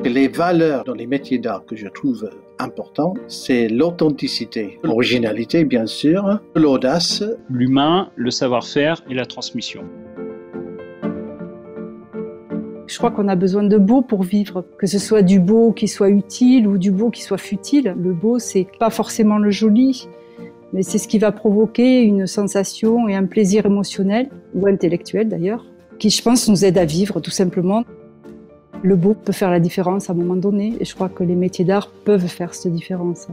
Les valeurs dans les métiers d'art que je trouve importantes, c'est l'authenticité, l'originalité bien sûr, l'audace, l'humain, le savoir-faire et la transmission. Je crois qu'on a besoin de beau pour vivre, que ce soit du beau qui soit utile ou du beau qui soit futile. Le beau, c'est pas forcément le joli, mais c'est ce qui va provoquer une sensation et un plaisir émotionnel, ou intellectuel d'ailleurs, qui je pense nous aide à vivre tout simplement. Le beau peut faire la différence à un moment donné, et je crois que les métiers d'art peuvent faire cette différence.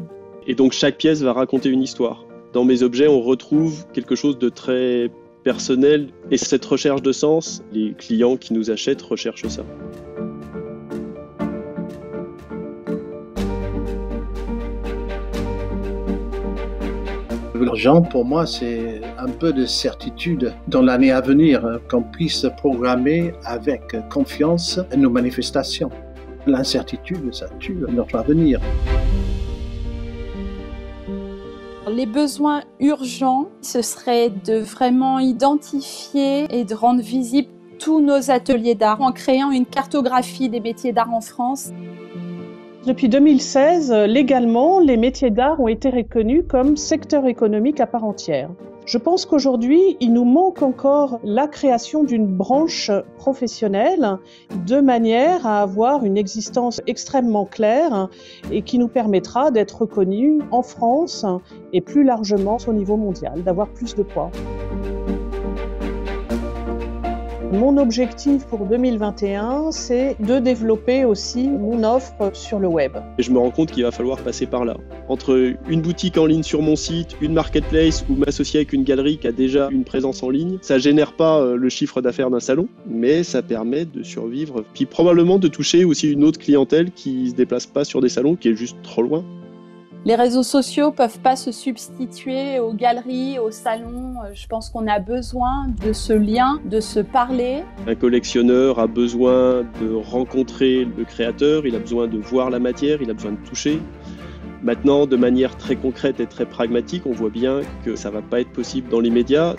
Et donc chaque pièce va raconter une histoire. Dans mes objets, on retrouve quelque chose de très personnel, et cette recherche de sens, les clients qui nous achètent recherchent ça. L'argent, pour moi, c'est un peu de certitude dans l'année à venir, qu'on puisse programmer avec confiance nos manifestations. L'incertitude, ça tue notre avenir. Les besoins urgents, ce serait de vraiment identifier et de rendre visibles tous nos ateliers d'art en créant une cartographie des métiers d'art en France. Depuis 2016, légalement, les métiers d'art ont été reconnus comme secteur économique à part entière. Je pense qu'aujourd'hui, il nous manque encore la création d'une branche professionnelle de manière à avoir une existence extrêmement claire et qui nous permettra d'être reconnus en France et plus largement au niveau mondial, d'avoir plus de poids. Mon objectif pour 2021, c'est de développer aussi mon offre sur le web. Et je me rends compte qu'il va falloir passer par là. Entre une boutique en ligne sur mon site, une marketplace ou m'associer avec une galerie qui a déjà une présence en ligne, ça génère pas le chiffre d'affaires d'un salon, mais ça permet de survivre. Puis probablement de toucher aussi une autre clientèle qui se déplace pas sur des salons, qui est juste trop loin. Les réseaux sociaux peuvent pas se substituer aux galeries, aux salons. Je pense qu'on a besoin de ce lien, de se parler. Un collectionneur a besoin de rencontrer le créateur, il a besoin de voir la matière, il a besoin de toucher. Maintenant, de manière très concrète et très pragmatique, on voit bien que ça va pas être possible dans l'immédiat.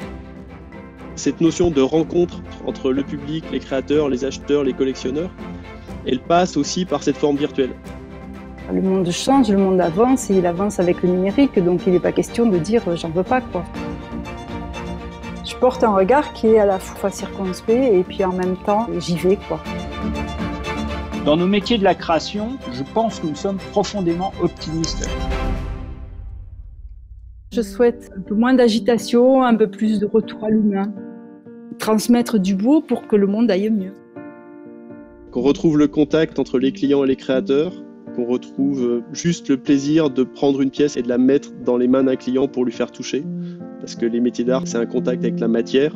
Cette notion de rencontre entre le public, les créateurs, les acheteurs, les collectionneurs, elle passe aussi par cette forme virtuelle. Le monde change, le monde avance et il avance avec le numérique, donc il n'est pas question de dire j'en veux pas quoi. Je porte un regard qui est à la fois circonspect et puis en même temps j'y vais quoi. Dans nos métiers de la création, je pense que nous sommes profondément optimistes. Je souhaite un peu moins d'agitation, un peu plus de retour à l'humain. Transmettre du beau pour que le monde aille mieux. Qu'on retrouve le contact entre les clients et les créateurs, qu'on retrouve juste le plaisir de prendre une pièce et de la mettre dans les mains d'un client pour lui faire toucher. Parce que les métiers d'art, c'est un contact avec la matière.